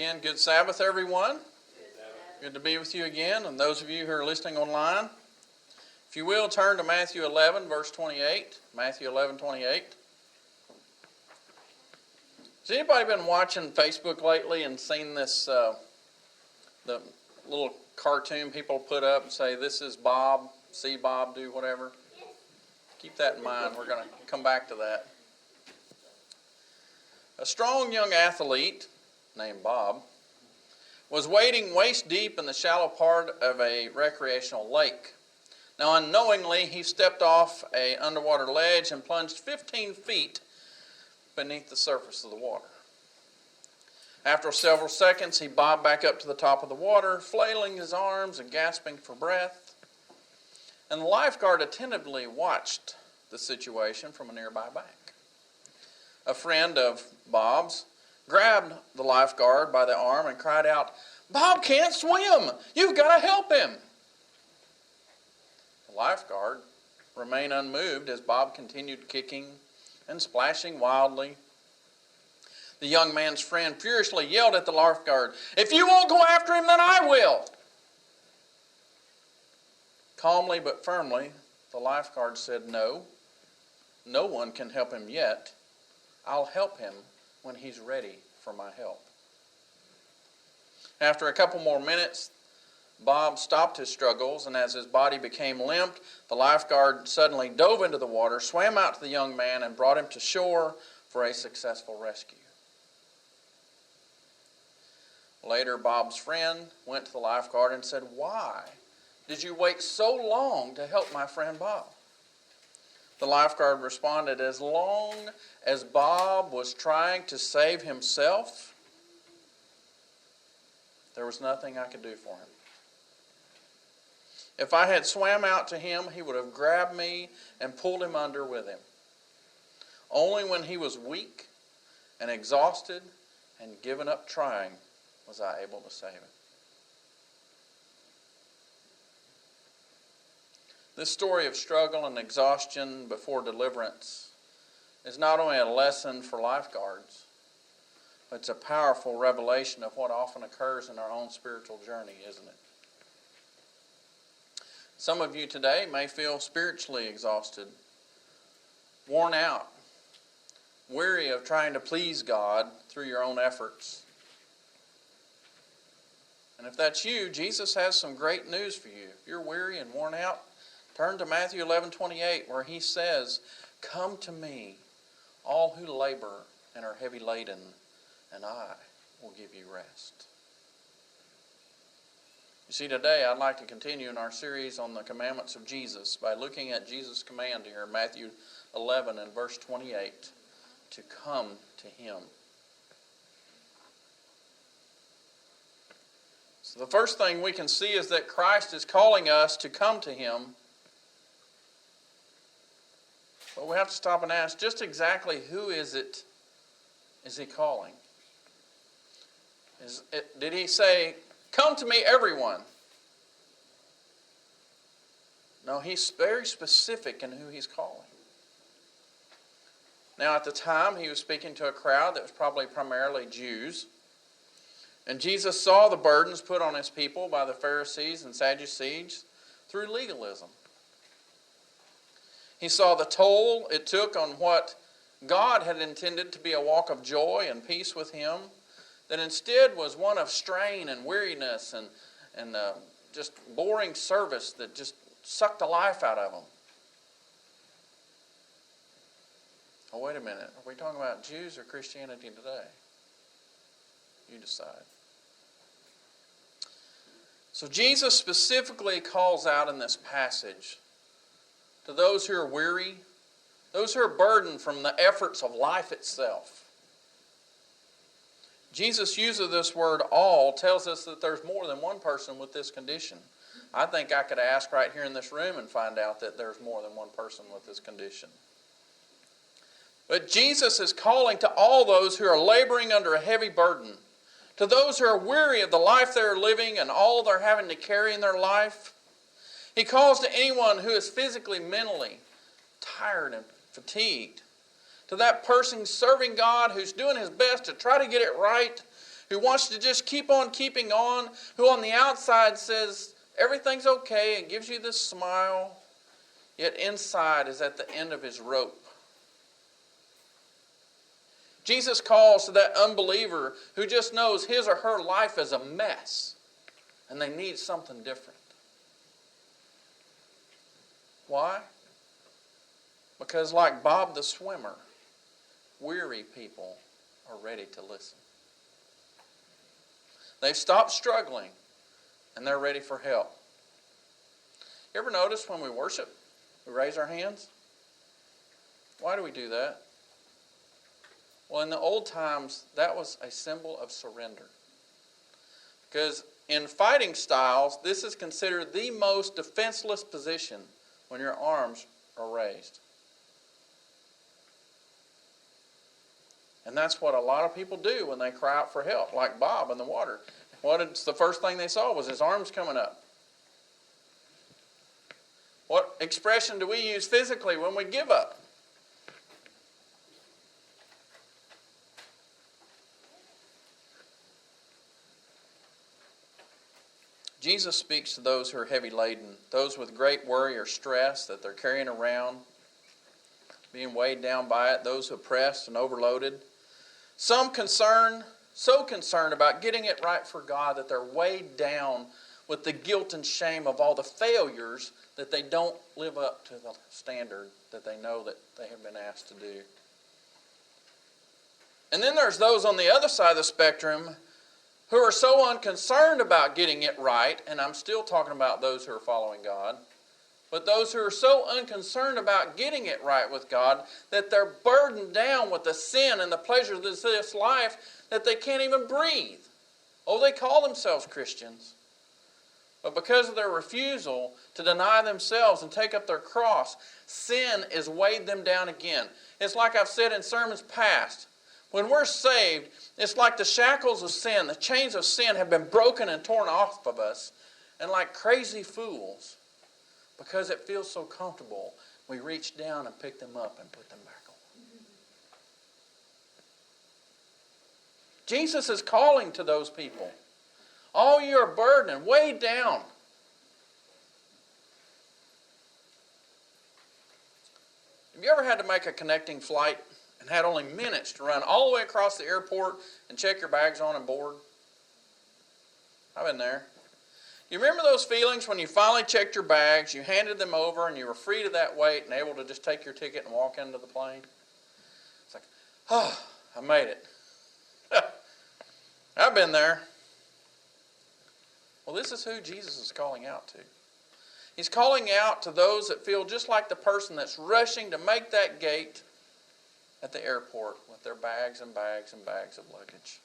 Again, good Sabbath, everyone. Good to be with you again. And those of you who are listening online, if you will, turn to Matthew 11, verse 28. Matthew 11, 28. Has anybody been watching Facebook lately and seen this, the little cartoon people put up and say, this is Bob, see Bob do whatever? Keep that in mind. We're going to come back to that. A strong young athlete named Bob was wading waist deep in the shallow part of a recreational lake. Now, unknowingly, he stepped off an underwater ledge and plunged 15 feet beneath the surface of the water. After several seconds, he bobbed back up to the top of the water, flailing his arms and gasping for breath. And the lifeguard attentively watched the situation from a nearby bank. A friend of Bob's grabbed the lifeguard by the arm and cried out, "Bob can't swim! You've got to help him!" The lifeguard remained unmoved as Bob continued kicking and splashing wildly. The young man's friend furiously yelled at the lifeguard, "If you won't go after him, then I will!" Calmly but firmly, the lifeguard said, "No, no one can help him yet. I'll help him when he's ready for my help." After a couple more minutes, Bob stopped his struggles, and as his body became limp, the lifeguard suddenly dove into the water, swam out to the young man, and brought him to shore for a successful rescue. Later, Bob's friend went to the lifeguard and said, "Why did you wait so long to help my friend Bob?" The lifeguard responded, "As long as Bob was trying to save himself, there was nothing I could do for him. If I had swam out to him, he would have grabbed me and pulled him under with him. Only when he was weak and exhausted and given up trying was I able to save him." This story of struggle and exhaustion before deliverance is not only a lesson for lifeguards, but it's a powerful revelation of what often occurs in our own spiritual journey, isn't it? Some of you today may feel spiritually exhausted, worn out, weary of trying to please God through your own efforts. And if that's you, Jesus has some great news for you. If you're weary and worn out, turn to Matthew 11:28, where he says, "Come to me, all who labor and are heavy laden, and I will give you rest." You see, today I'd like to continue in our series on the commandments of Jesus by looking at Jesus' command here in Matthew 11 and verse 28, to come to him. So the first thing we can see is that Christ is calling us to come to him. But we have to stop and ask, just exactly who is he calling? Did he say, "Come to me, everyone"? No, he's very specific in who he's calling. Now, at the time, he was speaking to a crowd that was probably primarily Jews. And Jesus saw the burdens put on his people by the Pharisees and Sadducees through legalism. He saw the toll it took on what God had intended to be a walk of joy and peace with him, that instead was one of strain and weariness and just boring service that just sucked the life out of them. Oh, wait a minute. Are we talking about Jews or Christianity today? You decide. So Jesus specifically calls out in this passage to those who are weary, those who are burdened from the efforts of life itself. Jesus' use of this word "all" tells us that there's more than one person with this condition. I think I could ask right here in this room and find out that there's more than one person with this condition. But Jesus is calling to all those who are laboring under a heavy burden, to those who are weary of the life they're living and all they're having to carry in their life. He calls to anyone who is physically, mentally tired and fatigued, to that person serving God who's doing his best to try to get it right, who wants to just keep on keeping on, who on the outside says everything's okay and gives you this smile, yet inside is at the end of his rope. Jesus calls to that unbeliever who just knows his or her life is a mess and they need something different. Why? Because like Bob the swimmer, weary people are ready to listen. They've stopped struggling and they're ready for help. You ever notice when we worship, we raise our hands? Why do we do that? Well, in the old times, that was a symbol of surrender. Because in fighting styles, this is considered the most defenseless position when your arms are raised. And that's what a lot of people do when they cry out for help, like Bob in the water. The first thing they saw was his arms coming up. What expression do we use physically when we give up? Jesus speaks to those who are heavy laden, those with great worry or stress that they're carrying around, being weighed down by it, those oppressed and overloaded. Some so concerned about getting it right for God that they're weighed down with the guilt and shame of all the failures that they don't live up to the standard that they know that they have been asked to do. And then there's those on the other side of the spectrum who are so unconcerned about getting it right, and I'm still talking about those who are following God, but those who are so unconcerned about getting it right with God that they're burdened down with the sin and the pleasures of this life that they can't even breathe. Oh, they call themselves Christians. But because of their refusal to deny themselves and take up their cross, sin has weighed them down again. It's like I've said in sermons past. When we're saved, it's like the shackles of sin, the chains of sin have been broken and torn off of us. And like crazy fools, because it feels so comfortable, we reach down and pick them up and put them back on. Jesus is calling to those people. All you are burdened and weighed down. Have you ever had to make a connecting flight and had only minutes to run all the way across the airport and check your bags on and board? I've been there. You remember those feelings when you finally checked your bags, you handed them over, and you were free to that weight and able to just take your ticket and walk into the plane? It's like, oh, I made it. I've been there. Well, this is who Jesus is calling out to. He's calling out to those that feel just like the person that's rushing to make that gate at the airport with their bags and bags and bags of luggage.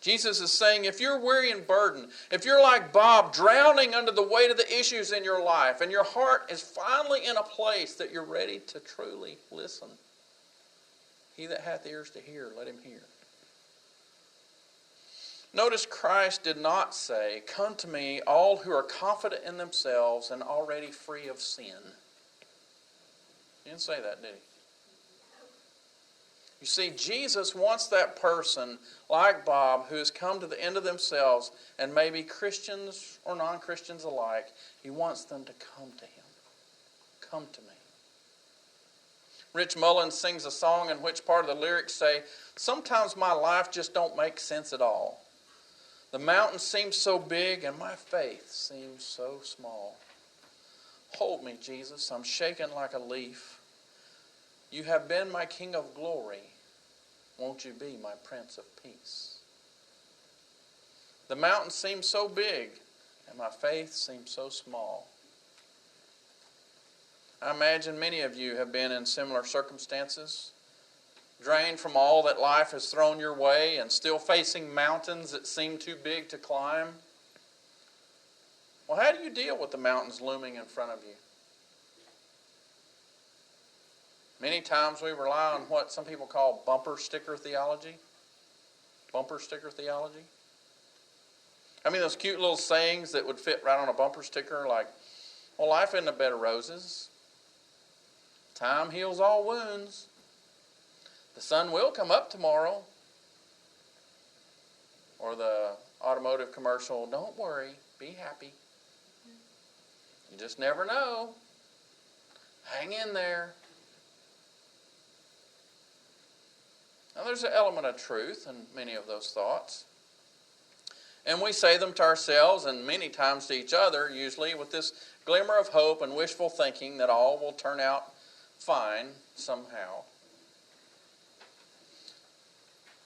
Jesus is saying, if you're weary and burdened, if you're like Bob, drowning under the weight of the issues in your life, and your heart is finally in a place that you're ready to truly listen, he that hath ears to hear, let him hear. Notice Christ did not say, come to me, all who are confident in themselves and already free of sin. He didn't say that, did he? You see, Jesus wants that person like Bob who has come to the end of themselves, and maybe Christians or non-Christians alike, he wants them to come to him. Come to me. Rich Mullins sings a song in which part of the lyrics say, sometimes my life just don't make sense at all. The mountain seems so big and my faith seems so small. Hold me, Jesus, I'm shaken like a leaf. You have been my King of glory. Won't you be my Prince of Peace? The mountain seems so big and my faith seems so small. I imagine many of you have been in similar circumstances, drained from all that life has thrown your way and still facing mountains that seem too big to climb. Well, how do you deal with the mountains looming in front of you? Many times we rely on what some people call bumper sticker theology. Bumper sticker theology. I mean, those cute little sayings that would fit right on a bumper sticker like, well, life isn't a bed of roses. Time heals all wounds. The sun will come up tomorrow. Or the automotive commercial, don't worry, be happy. You just never know. Hang in there. Now there's an element of truth in many of those thoughts. And we say them to ourselves and many times to each other, usually with this glimmer of hope and wishful thinking that all will turn out fine somehow.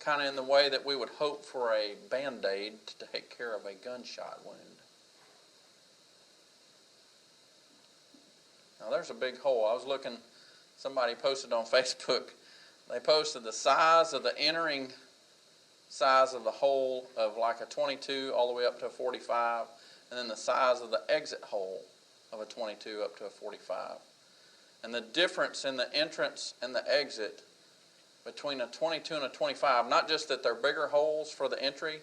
Kind of in the way that we would hope for a Band-Aid to take care of a gunshot wound. Now there's a big hole. I was looking, somebody posted on Facebook, they posted the size of the entering size of the hole of like a 22 all the way up to a 45, and then the size of the exit hole of a 22 up to a 45. And the difference in the entrance and the exit between a 22 and a 25, not just that they're bigger holes for the entry,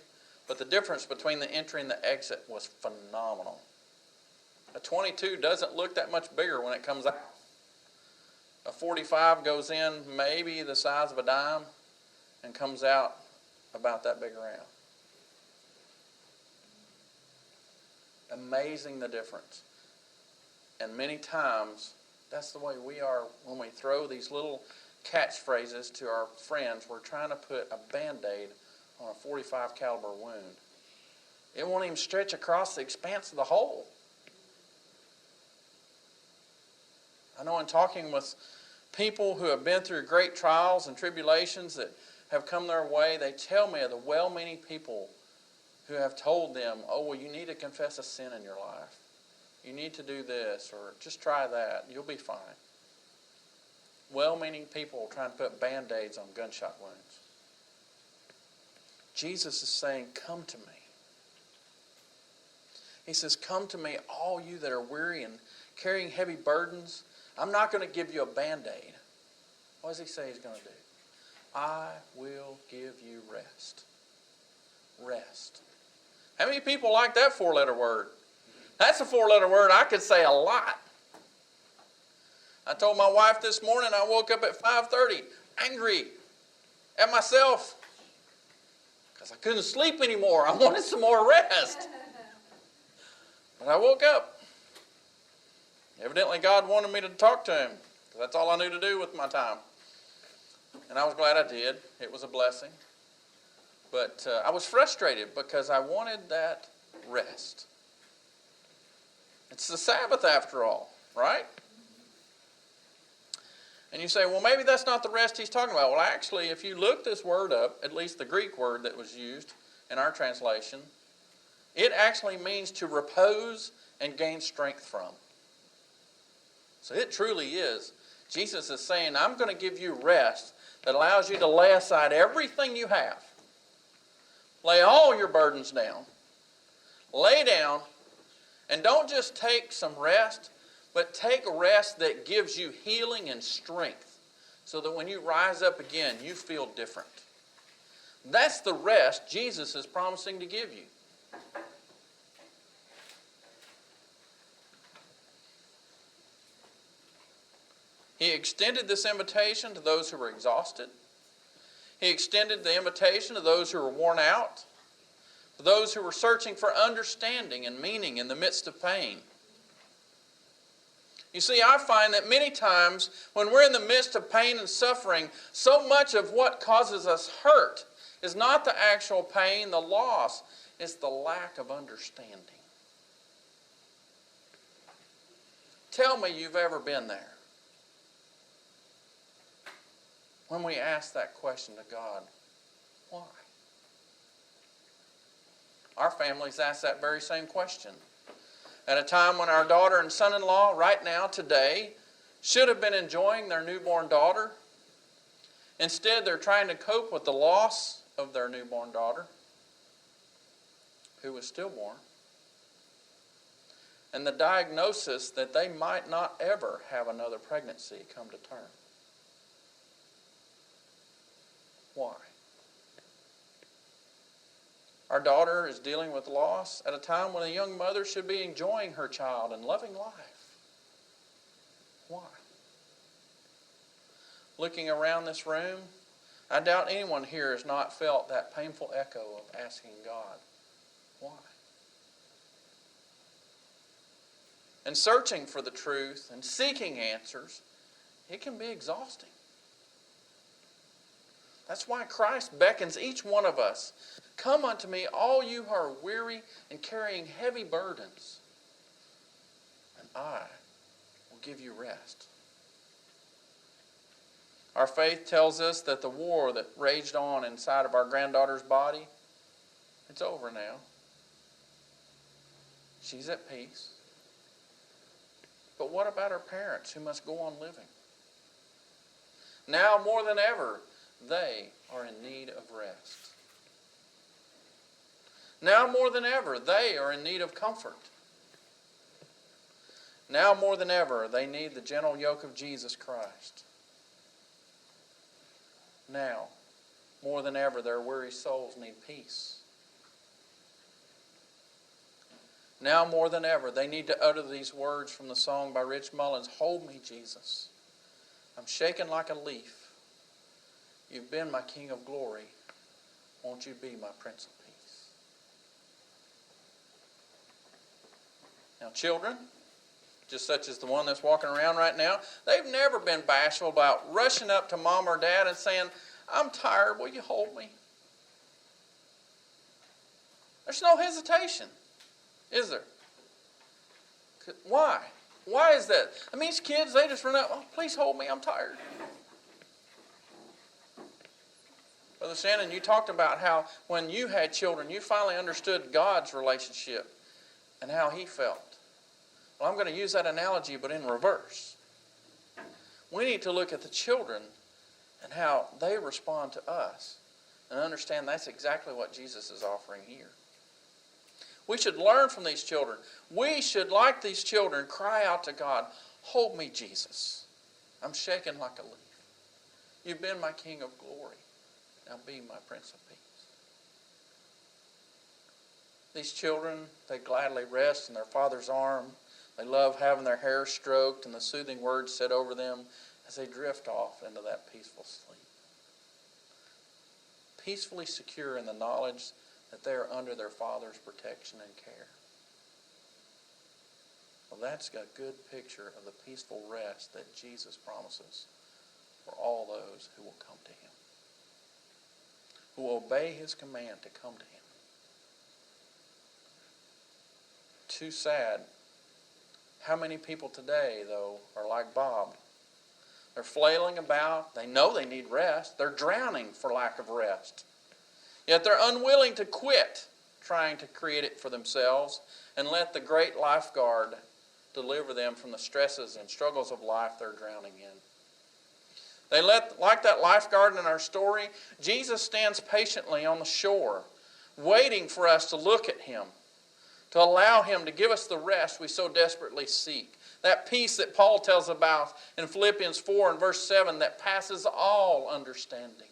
but the difference between the entry and the exit was phenomenal. A 22 doesn't look that much bigger when it comes out. A 45 goes in maybe the size of a dime and comes out about that big around. Amazing the difference. And many times, that's the way we are when we throw these little catchphrases to our friends. We're trying to put a Band-Aid on a 45 caliber wound. It won't even stretch across the expanse of the hole. I know in talking with people who have been through great trials and tribulations that have come their way, they tell me of the well-meaning people who have told them, oh, well, you need to confess a sin in your life. You need to do this, or just try that. You'll be fine. Well-meaning people trying to put Band-Aids on gunshot wounds. Jesus is saying, come to me. He says, come to me, all you that are weary and carrying heavy burdens. I'm not going to give you a Band-Aid. What does he say he's going to do? I will give you rest. Rest. How many people like that four-letter word? That's a four-letter word I could say a lot. I told my wife this morning I woke up at 5:30 angry at myself because I couldn't sleep anymore. I wanted some more rest. But I woke up. Evidently God wanted me to talk to him because that's all I knew to do with my time. And I was glad I did. It was a blessing. But I was frustrated because I wanted that rest. It's the Sabbath after all, right? And you say, well, maybe that's not the rest he's talking about. Well, actually, if you look this word up, at least the Greek word that was used in our translation, it actually means to repose and gain strength from. So it truly is. Jesus is saying, I'm going to give you rest that allows you to lay aside everything you have. Lay all your burdens down. Lay down. And don't just take some rest, but take rest that gives you healing and strength so that when you rise up again, you feel different. That's the rest Jesus is promising to give you. He extended this invitation to those who were exhausted. He extended the invitation to those who were worn out, to those who were searching for understanding and meaning in the midst of pain. You see, I find that many times when we're in the midst of pain and suffering, so much of what causes us hurt is not the actual pain, the loss, it's the lack of understanding. Tell me you've ever been there. When we ask that question to God, why? Our families ask that very same question. At a time when our daughter and son-in-law, right now, today, should have been enjoying their newborn daughter. Instead, they're trying to cope with the loss of their newborn daughter, who was stillborn, and the diagnosis that they might not ever have another pregnancy come to term. Why? Our daughter is dealing with loss at a time when a young mother should be enjoying her child and loving life. Why? Looking around this room, I doubt anyone here has not felt that painful echo of asking God, why? And searching for the truth and seeking answers, it can be exhausting. That's why Christ beckons each one of us, "Come unto me, all you who are weary and carrying heavy burdens, and I will give you rest." Our faith tells us that the war that raged on inside of our granddaughter's body, it's over now. She's at peace. But what about her parents who must go on living? Now more than ever, they are in need of rest. Now more than ever, they are in need of comfort. Now more than ever, they need the gentle yoke of Jesus Christ. Now, more than ever, their weary souls need peace. Now more than ever, they need to utter these words from the song by Rich Mullins, "Hold me, Jesus. I'm shaken like a leaf. You've been my King of glory. Won't you be my Prince of Peace?" Now, children, just such as the one that's walking around right now, they've never been bashful about rushing up to mom or dad and saying, "I'm tired, will you hold me?" There's no hesitation, is there? Why? Why is that? I mean, these kids, they just run up, "Oh, please hold me, I'm tired." Brother Shannon, you talked about how when you had children, you finally understood God's relationship and how He felt. Well, I'm going to use that analogy, but in reverse. We need to look at the children and how they respond to us and understand that's exactly what Jesus is offering here. We should learn from these children. We should, like these children, cry out to God, "Hold me, Jesus. I'm shaken like a leaf. You've been my King of glory. Now be my Prince of Peace." These children, they gladly rest in their father's arm. They love having their hair stroked and the soothing words said over them as they drift off into that peaceful sleep. Peacefully secure in the knowledge that they are under their Father's protection and care. Well, that's a good picture of the peaceful rest that Jesus promises for all those who will come to Him, who will obey His command to come to Him. Too sad. How many people today, though, are like Bob? They're flailing about. They know they need rest. They're drowning for lack of rest. Yet they're unwilling to quit trying to create it for themselves and let the great lifeguard deliver them from the stresses and struggles of life they're drowning in. Like that lifeguard in our story, Jesus stands patiently on the shore, waiting for us to look at Him, to allow Him to give us the rest we so desperately seek. That peace that Paul tells about in Philippians 4 and verse 7 that passes all understanding.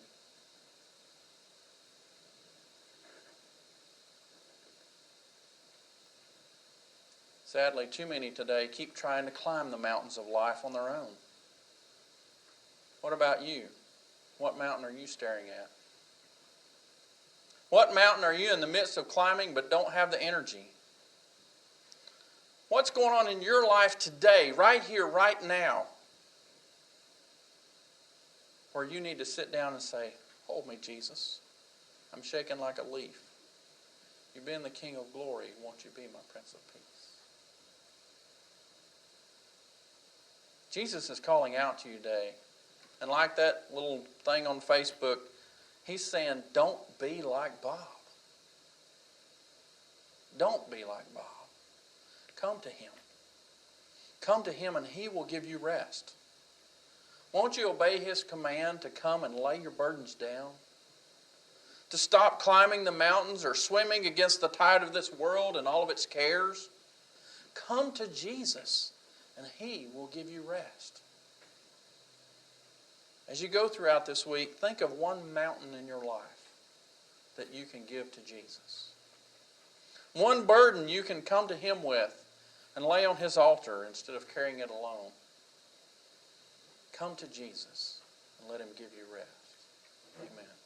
Sadly, too many today keep trying to climb the mountains of life on their own. What about you? What mountain are you staring at? What mountain are you in the midst of climbing but don't have the energy? What's going on in your life today, right here, right now, where you need to sit down and say, "Hold me, Jesus. I'm shaking like a leaf. You've been the King of glory. Won't you be my Prince of Peace?" Jesus is calling out to you today. And like that little thing on Facebook, He's saying, don't be like Bob. Don't be like Bob. Come to Him. Come to Him and He will give you rest. Won't you obey His command to come and lay your burdens down? To stop climbing the mountains or swimming against the tide of this world and all of its cares? Come to Jesus and He will give you rest. As you go throughout this week, think of one mountain in your life that you can give to Jesus. One burden you can come to Him with and lay on His altar instead of carrying it alone. Come to Jesus and let Him give you rest. Amen.